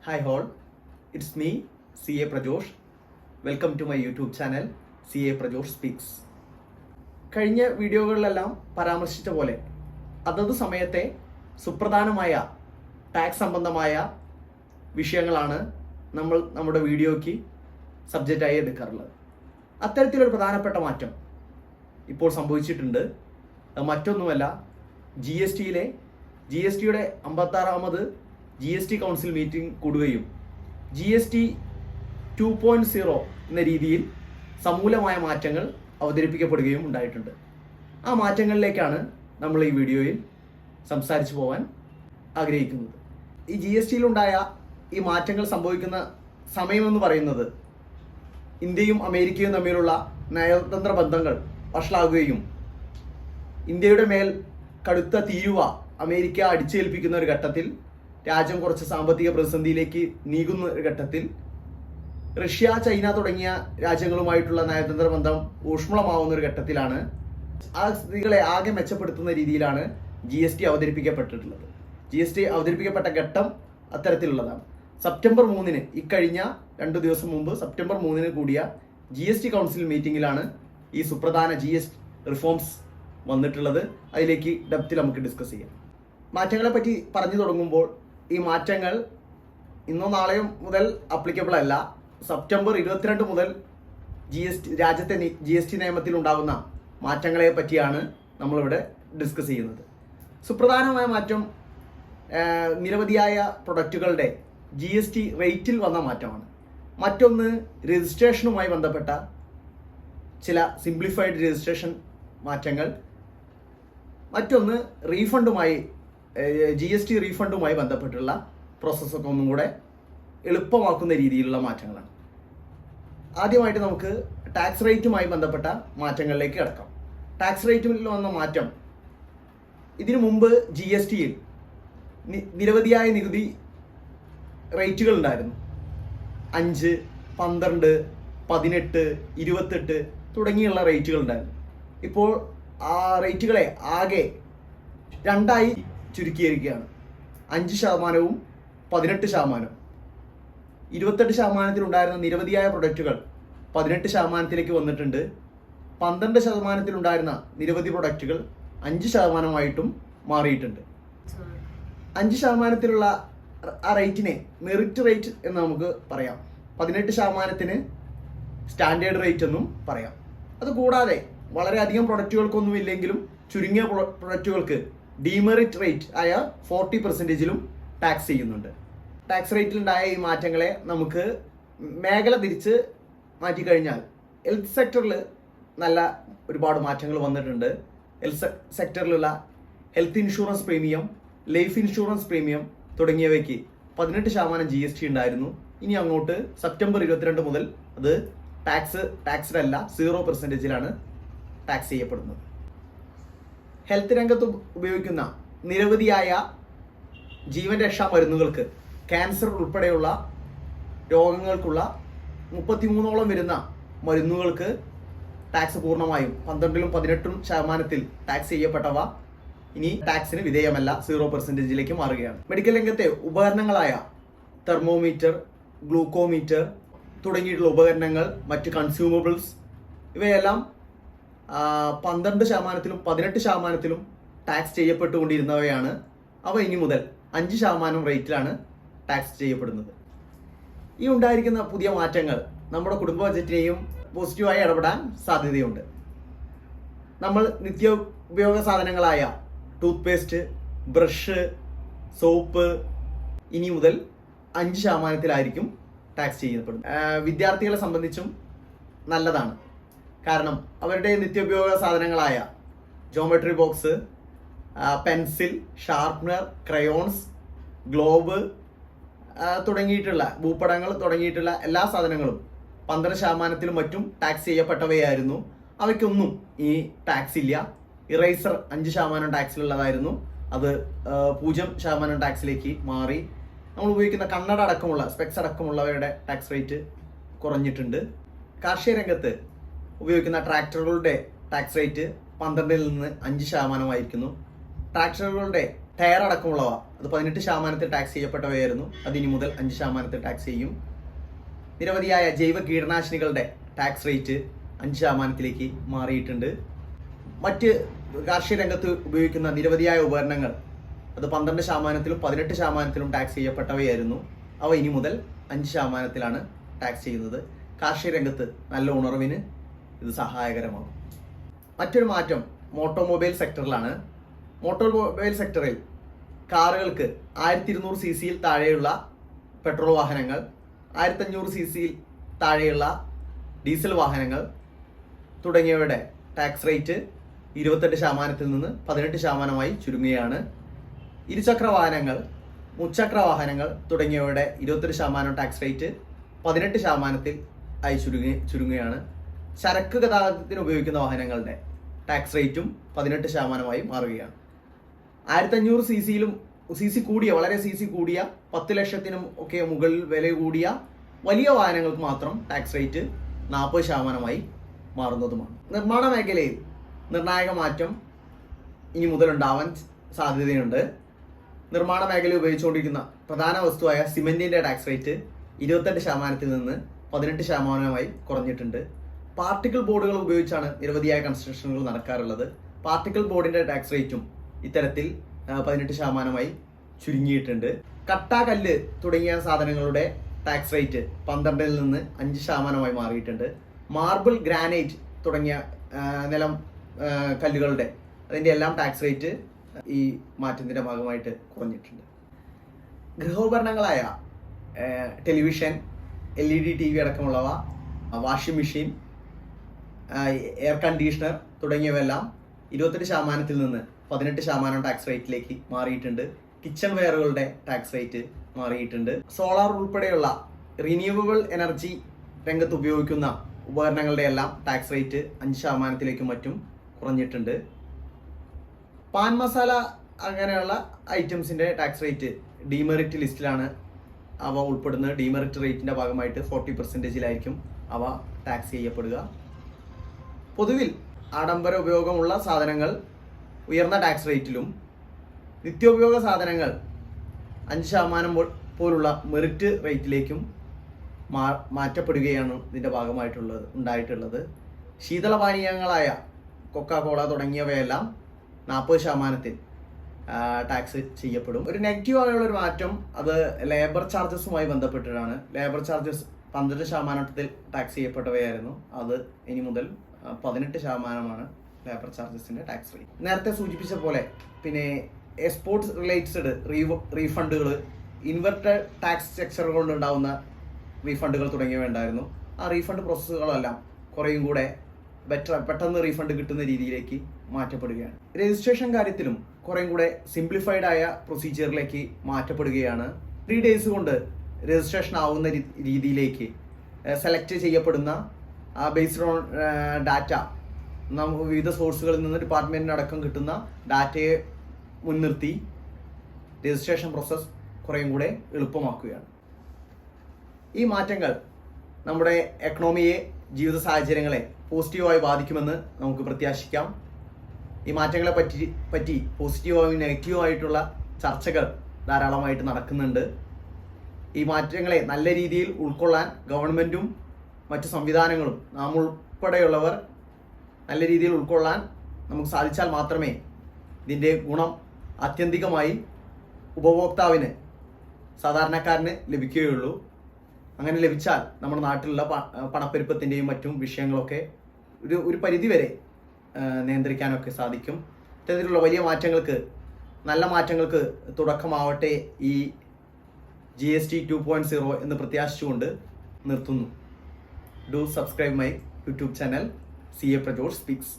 Hi all, it's me CA Prajosh. Welcome to my YouTube channel CA Prajosh Speaks. കഴിഞ്ഞ വീഡിയോകളിലെല്ലാം പരാമർശിച്ച പോലെ അതത് സമയത്തെ സുപ്രധാനമായ ടാക്സ് സംബന്ധമായ വിഷയങ്ങളാണ് നമ്മൾ നമ്മുടെ വീഡിയോയ്ക്ക് സബ്ജക്റ്റായി എടുക്കാറുള്ളത്. അത്തരത്തിലൊരു പ്രധാനപ്പെട്ട മാറ്റം ഇപ്പോൾ സംഭവിച്ചിട്ടുണ്ട്. മറ്റൊന്നുമല്ല, ജി എസ് ടിയുടെ 56ാമത് GST കൗൺസിൽ മീറ്റിംഗ് കൂടുകയും GST 2.0 എന്ന രീതിയിൽ സമൂലമായ മാറ്റങ്ങൾ അവതരിപ്പിക്കപ്പെടുകയും ഉണ്ടായിട്ടുണ്ട്. ആ മാറ്റങ്ങളിലേക്കാണ് നമ്മൾ ഈ വീഡിയോയിൽ സംസാരിച്ചു പോകാൻ ആഗ്രഹിക്കുന്നത്. ഈ GSTയിലുണ്ടായ ഈ മാറ്റങ്ങൾ സംഭവിക്കുന്ന സമയമെന്ന് പറയുന്നത് ഇന്ത്യയും അമേരിക്കയും തമ്മിലുള്ള നയതന്ത്ര ബന്ധങ്ങൾ വഷളാകുകയും ഇന്ത്യയുടെ മേൽ കടുത്ത തീരുവ അമേരിക്ക അടിച്ചേൽപ്പിക്കുന്ന ഒരു ഘട്ടത്തിൽ, രാജ്യം കുറച്ച് സാമ്പത്തിക പ്രതിസന്ധിയിലേക്ക് നീങ്ങുന്ന ഒരു ഘട്ടത്തിൽ, റഷ്യ, ചൈന തുടങ്ങിയ രാജ്യങ്ങളുമായിട്ടുള്ള നയതന്ത്ര ബന്ധം ഊഷ്മളമാവുന്ന ഒരു ഘട്ടത്തിലാണ് ആ സ്ഥിതികളെ ആകെ മെച്ചപ്പെടുത്തുന്ന രീതിയിലാണ് GST അവതരിപ്പിക്കപ്പെട്ടിട്ടുള്ളത്. GST അവതരിപ്പിക്കപ്പെട്ട ഘട്ടം അത്തരത്തിലുള്ളതാണ്. സെപ്റ്റംബർ 3 ഇക്കഴിഞ്ഞ 2 ദിവസം മുമ്പ് സെപ്റ്റംബർ 3 കൂടിയ GST കൗൺസിൽ മീറ്റിംഗിലാണ് ഈ സുപ്രധാന GST റിഫോംസ് വന്നിട്ടുള്ളത്. അതിലേക്ക് ഡെപ്തിൽ നമുക്ക് ഡിസ്കസ് ചെയ്യാം. മാറ്റങ്ങളെ പറ്റി പറഞ്ഞു തുടങ്ങുമ്പോൾ, ഈ മാറ്റങ്ങൾ ഇന്നോ നാളെയോ മുതൽ അപ്ലിക്കബിൾ അല്ല. സെപ്റ്റംബർ 22 മുതൽ രാജ്യത്തെ GST നിയമത്തിൽ ഉണ്ടാകുന്ന മാറ്റങ്ങളെ പറ്റിയാണ് നമ്മളിവിടെ ഡിസ്കസ് ചെയ്യുന്നത്. സുപ്രധാനമായ മാറ്റം നിരവധിയായ പ്രൊഡക്റ്റുകളുടെ GST റേറ്റിൽ വന്ന മാറ്റമാണ്. മറ്റൊന്ന് രജിസ്ട്രേഷനുമായി ബന്ധപ്പെട്ട ചില സിംപ്ലിഫൈഡ് രജിസ്ട്രേഷൻ മാറ്റങ്ങൾ. മറ്റൊന്ന് GST റീഫണ്ടുമായി ബന്ധപ്പെട്ടുള്ള പ്രോസസ്സൊക്കെ ഒന്നും കൂടെ എളുപ്പമാക്കുന്ന രീതിയിലുള്ള മാറ്റങ്ങളാണ്. ആദ്യമായിട്ട് നമുക്ക് ടാക്സ് റേറ്റുമായി ബന്ധപ്പെട്ട മാറ്റങ്ങളിലേക്ക് കിടക്കാം. ടാക്സ് റേറ്റിൽ വന്ന മാറ്റം, ഇതിനു മുമ്പ് GSTയിൽ നിരവധിയായ നികുതി റേറ്റുകൾ ഉണ്ടായിരുന്നു. 5, 12, 18, 28 തുടങ്ങിയുള്ള റേറ്റുകൾ ഉണ്ടായിരുന്നു. ഇപ്പോൾ ആ റേറ്റുകളെ ആകെ 2ആയി ചുരുക്കിയിരിക്കുകയാണ്. 5%, 18%. 28% നിരവധിയായ പ്രൊഡക്റ്റുകൾ 18% വന്നിട്ടുണ്ട്. 12% നിരവധി പ്രൊഡക്റ്റുകൾ 5% മാറിയിട്ടുണ്ട്. 5% ആ റേറ്റിനെ മെറിറ്റ് റേറ്റ് എന്ന് നമുക്ക് പറയാം. 18% സ്റ്റാൻഡേർഡ് റേറ്റ് എന്നും പറയാം. അതുകൂടാതെ വളരെയധികം പ്രൊഡക്റ്റുകൾക്കൊന്നും ഇല്ലെങ്കിലും ചുരുങ്ങിയ പ്രൊഡക്റ്റുകൾക്ക് ഡിമെറിറ്റ് റേറ്റ് ആയ 40%ലും ടാക്സ് ചെയ്യുന്നുണ്ട്. ടാക്സ് റേറ്റിലുണ്ടായ ഈ മാറ്റങ്ങളെ നമുക്ക് മേഖല തിരിച്ച് മാറ്റിക്കഴിഞ്ഞാൽ ഹെൽത്ത് സെക്ടറിൽ നല്ല ഒരുപാട് മാറ്റങ്ങൾ വന്നിട്ടുണ്ട്. ഹെൽത്ത് സെക്ടറിലുള്ള health insurance premium, life insurance premium തുടങ്ങിയവയ്ക്ക് 18% GST ഉണ്ടായിരുന്നു. ഇനി അങ്ങോട്ട് സെപ്റ്റംബർ 22 മുതൽ അത് ടാക്സ്ഡ് അല്ല, 0%ലാണ് ടാക്സ് ചെയ്യപ്പെടുന്നത്. ഹെൽത്ത് രംഗത്ത് ഉപയോഗിക്കുന്ന നിരവധിയായ ജീവൻ രക്ഷാ മരുന്നുകൾക്ക്, ക്യാൻസർ ഉൾപ്പെടെയുള്ള രോഗങ്ങൾക്കുള്ള 33ഓളം വരുന്ന മരുന്നുകൾക്ക് ടാക്സ് പൂർണ്ണമായും 12ലും 18% ടാക്സ് ചെയ്യപ്പെട്ടവ ഇനി ടാക്സിന് വിധേയമല്ല, 0%ലേക്ക് മാറുകയാണ്. മെഡിക്കൽ രംഗത്തെ ഉപകരണങ്ങളായ തെർമോമീറ്റർ, ഗ്ലൂക്കോമീറ്റർ തുടങ്ങിയിട്ടുള്ള ഉപകരണങ്ങൾ, മറ്റ് കൺസ്യൂമബിൾസ് ഇവയെല്ലാം 12%ലും 18%ലും ടാക്സ് ചെയ്യപ്പെട്ടുകൊണ്ടിരുന്നവയാണ്. അവ ഇനി മുതൽ 5% റേറ്റിലാണ് ടാക്സ് ചെയ്യപ്പെടുന്നത്. ഈ ഉണ്ടായിരിക്കുന്ന പുതിയ മാറ്റങ്ങൾ നമ്മുടെ കുടുംബ ബജറ്റിനെയും പോസിറ്റീവായി ഇടപെടാൻ സാധ്യതയുണ്ട്. നമ്മൾ നിത്യ ഉപയോഗ സാധനങ്ങളായ ടൂത്ത് പേസ്റ്റ്, ബ്രഷ്, സോപ്പ് ഇനി മുതൽ 5%ലായിരിക്കും ടാക്സ് ചെയ്യപ്പെടുന്നത്. വിദ്യാർത്ഥികളെ സംബന്ധിച്ചും നല്ലതാണ്. കാരണം അവരുടെ നിത്യോപയോഗ സാധനങ്ങളായ geometry box, pencil, sharpener, crayons, globe തുടങ്ങിയിട്ടുള്ള ഭൂപടങ്ങൾ തുടങ്ങിയിട്ടുള്ള എല്ലാ സാധനങ്ങളും 12%ലും മറ്റും ടാക്സ് ചെയ്യപ്പെട്ടവയായിരുന്നു. അവയ്ക്കൊന്നും ഈ ടാക്സ് ഇല്ല. ഇറേസർ 5% ടാക്സിലുള്ളതായിരുന്നു, അത് 0% ടാക്സിലേക്ക് മാറി. നമ്മൾ ഉപയോഗിക്കുന്ന കണ്ണട അടക്കമുള്ള സ്പെക്സ് അടക്കമുള്ളവയുടെ ടാക്സ് റേറ്റ് കുറഞ്ഞിട്ടുണ്ട്. കാർഷിക രംഗത്ത് ഉപയോഗിക്കുന്ന ട്രാക്ടറുകളുടെ ടാക്സ് റേറ്റ് 12ൽ നിന്ന് 5% ആയിരിക്കുന്നു. ട്രാക്ടറുകളുടെ ടയർ അടക്കമുള്ളവ അത് 18% ടാക്സ് ചെയ്യപ്പെട്ടവയായിരുന്നു. അത് ഇനി മുതൽ 5% ടാക്സ് ചെയ്യും. നിരവധിയായ ജൈവ കീടനാശിനികളുടെ ടാക്സ് റേറ്റ് 5% മാറിയിട്ടുണ്ട്. മറ്റ് കാർഷിക രംഗത്ത് ഉപയോഗിക്കുന്ന നിരവധിയായ ഉപകരണങ്ങൾ അത് 12%-ലും 18%-ലും ടാക്സ് ചെയ്യപ്പെട്ടവയായിരുന്നു. അവ ഇനി മുതൽ 5%-ലാണ് ടാക്സ് ചെയ്യുന്നത്. കാർഷിക രംഗത്ത് നല്ല ഉണർവിന് ഇത് സഹായകരമാകും. മറ്റൊരു മാറ്റം ഓട്ടോമൊബൈൽ സെക്ടറിലാണ്. ഓട്ടോമൊബൈൽ സെക്ടറിൽ കാറുകൾക്ക് 1200 cc-യിൽ താഴെയുള്ള പെട്രോൾ വാഹനങ്ങൾ, 1500 cc-യിൽ താഴെയുള്ള ഡീസൽ വാഹനങ്ങൾ തുടങ്ങിയവയുടെ ടാക്സ് റേറ്റ് 28%-ൽ നിന്ന് 18%-ആയി ചുരുങ്ങുകയാണ്. ഇരുചക്ര വാഹനങ്ങൾ, മുച്ചക്ര വാഹനങ്ങൾ തുടങ്ങിയവയുടെ 21% ടാക്സ് റേറ്റ് 18%-ൽ ആയി ചുരുങ്ങുകയാണ്. ചരക്ക് ഗതാഗതത്തിന് ഉപയോഗിക്കുന്ന വാഹനങ്ങളുടെ ടാക്സ് റേറ്റും 18%-ആയി മാറുകയാണ്. 1500 cc കൂടിയ, വളരെ cc കൂടിയ 10 ലക്ഷത്തിനും ഒക്കെ മുകളിൽ വില കൂടിയ വലിയ വാഹനങ്ങൾക്ക് മാത്രം ടാക്സ് റേറ്റ് 40%-ആയി മാറുന്നതുമാണ്. നിർമ്മാണ മേഖലയിൽ നിർണായക മാറ്റം ഇനി മുതലുണ്ടാവാൻ സാധ്യതയുണ്ട്. നിർമ്മാണ മേഖല ഉപയോഗിച്ചുകൊണ്ടിരിക്കുന്ന പ്രധാന വസ്തുവായ സിമെന്റിന്റെ ടാക്സ് റേറ്റ് 28%-ൽ നിന്ന് 18%-ആയി കുറഞ്ഞിട്ടുണ്ട്. പാർട്ടിക്കിൾ ബോർഡുകൾ ഉപയോഗിച്ചാണ് നിരവധിയായ കൺസ്ട്രക്ഷനുകൾ നടക്കാറുള്ളത്. പാർട്ടിക്കിൾ ബോർഡിന്റെ ടാക്സ് റേറ്റും ഇത്തരത്തിൽ 18%-ആയി ചുരുങ്ങിയിട്ടുണ്ട്. കട്ട, കല്ല് തുടങ്ങിയ സാധനങ്ങളുടെ ടാക്സ് റേറ്റ് 12-ൽ നിന്ന് 5%-ആയി മാറിയിട്ടുണ്ട്. മാർബിൾ, ഗ്രാനൈറ്റ് തുടങ്ങിയ നിലം കല്ലുകളുടെ അതിൻ്റെ എല്ലാം ടാക്സ് റേറ്റ് ഈ മാറ്റത്തിന്റെ ഭാഗമായിട്ട് കുറഞ്ഞിട്ടുണ്ട്. ഗൃഹോപകരണങ്ങളായ ടെലിവിഷൻ, LED TV അടക്കമുള്ളവ, വാഷിംഗ് മെഷീൻ, എയർ കണ്ടീഷണർ തുടങ്ങിയവയെല്ലാം 28%-ൽ നിന്ന് 18% ടാക്സ് റേറ്റിലേക്ക് മാറിയിട്ടുണ്ട്. കിച്ചൺ വെയറുകളുടെ ടാക്സ് റേറ്റ് മാറിയിട്ടുണ്ട്. സോളാർ ഉൾപ്പെടെയുള്ള റിന്യൂവബിൾ എനർജി രംഗത്ത് ഉപയോഗിക്കുന്ന ഉപകരണങ്ങളുടെ എല്ലാം ടാക്സ് റേറ്റ് 5%-ലേക്കും മറ്റും കുറഞ്ഞിട്ടുണ്ട്. പാൻ മസാല അങ്ങനെയുള്ള ഐറ്റംസിന്റെ ടാക്സ് റേറ്റ് ഡീമെറിറ്റ് ലിസ്റ്റിലാണ് അവ ഉൾപ്പെടുന്നത്. ഡീമെറിറ്റ് റേറ്റിന്റെ ഭാഗമായിട്ട് 40%-ലായിരിക്കും അവ ടാക്സ് ചെയ്യപ്പെടുക. പൊതുവിൽ ആഡംബര ഉപയോഗമുള്ള സാധനങ്ങൾ ഉയർന്ന ടാക്സ് റേറ്റിലും നിത്യോപയോഗ സാധനങ്ങൾ 5% പോലുള്ള മെറിറ്റ് റേറ്റിലേക്കും മാറ്റപ്പെടുകയാണ് ഇതിന്റെ ഭാഗമായിട്ടുള്ളത്. ശീതളപാനീയങ്ങളായ കൊക്കോകോള തുടങ്ങിയവയെല്ലാം 40%-ൽ ടാക്സ് ചെയ്യപ്പെടും. ഒരു നെഗറ്റീവായുള്ള ഒരു മാറ്റം അത് ലേബർ ചാർജസുമായി ബന്ധപ്പെട്ടിട്ടാണ്. ലേബർ ചാർജസ് 12%-ൽ ടാക്സ് ചെയ്യപ്പെട്ടവയായിരുന്നു. അത് ഇനി മുതൽ 18%-ആണ് ലേബർ ചാർജസിന്റെ ടാക്സ് റേറ്റ്. നേരത്തെ സൂചിപ്പിച്ച പോലെ പിന്നെ എക്സ്പോർട്സ് റിലേറ്റഡ് റീഫണ്ടുകൾ, ഇൻവെർട്ടഡ് ടാക്സ് സ്ട്രക്ചർ കൊണ്ടുണ്ടാവുന്ന റീഫണ്ടുകൾ തുടങ്ങിയവ ഉണ്ടായിരുന്നു. ആ റീഫണ്ട് പ്രോസസ്സുകളെല്ലാം കുറേയും കൂടെ പെട്ടെന്ന് റീഫണ്ട് കിട്ടുന്ന രീതിയിലേക്ക് മാറ്റപ്പെടുകയാണ്. രജിസ്ട്രേഷൻ കാര്യത്തിലും കുറേയും കൂടെ സിംപ്ലിഫൈഡ് ആയ പ്രൊസീജിയറിലേക്ക് മാറ്റപ്പെടുകയാണ്. 3 days കൊണ്ട് രജിസ്ട്രേഷൻ ആവുന്ന രീതിയിലേക്ക് സെലക്ട് ചെയ്യപ്പെടുന്ന ബേസ്ഡ് ഓൺ ഡാറ്റ, വിവിധ സോഴ്സുകളിൽ നിന്ന് ഡിപ്പാർട്ട്മെന്റിനടക്കം കിട്ടുന്ന ഡാറ്റയെ മുൻനിർത്തി രജിസ്ട്രേഷൻ പ്രോസസ്സ് കുറേയും കൂടെ എളുപ്പമാക്കുകയാണ്. ഈ മാറ്റങ്ങൾ നമ്മുടെ എക്കണോമിയെ, ജീവിത സാഹചര്യങ്ങളെ പോസിറ്റീവായി ബാധിക്കുമെന്ന് നമുക്ക് പ്രത്യാശിക്കാം. ഈ മാറ്റങ്ങളെ പറ്റി പോസിറ്റീവായും നെഗറ്റീവായിട്ടുള്ള ചർച്ചകൾ ധാരാളമായിട്ട് നടക്കുന്നുണ്ട്. ഈ മാറ്റങ്ങളെ നല്ല രീതിയിൽ ഉൾക്കൊള്ളാൻ ഗവൺമെന്റും മറ്റു സംവിധാനങ്ങളും നാം ഉൾപ്പെടെയുള്ളവർ നല്ല രീതിയിൽ ഉൾക്കൊള്ളാൻ നമുക്ക് സാധിച്ചാൽ മാത്രമേ ഇതിൻ്റെ ഗുണം ആത്യന്തികമായി ഉപഭോക്താവിന്, സാധാരണക്കാരന് ലഭിക്കുകയുള്ളൂ. അങ്ങനെ ലഭിച്ചാൽ നമ്മുടെ നാട്ടിലുള്ള പണപ്പെരുപ്പത്തിൻ്റെയും മറ്റും വിഷയങ്ങളൊക്കെ ഒരു പരിധിവരെ നിയന്ത്രിക്കാനൊക്കെ സാധിക്കും. ഇത്തരത്തിലുള്ള വലിയ മാറ്റങ്ങൾക്ക്, നല്ല മാറ്റങ്ങൾക്ക് തുടക്കമാവട്ടെ ഈ GST 2.0 എന്ന് പ്രത്യാശിച്ചുകൊണ്ട് നിർത്തുന്നു. Do subscribe my YouTube channel CA Prajosh Speaks.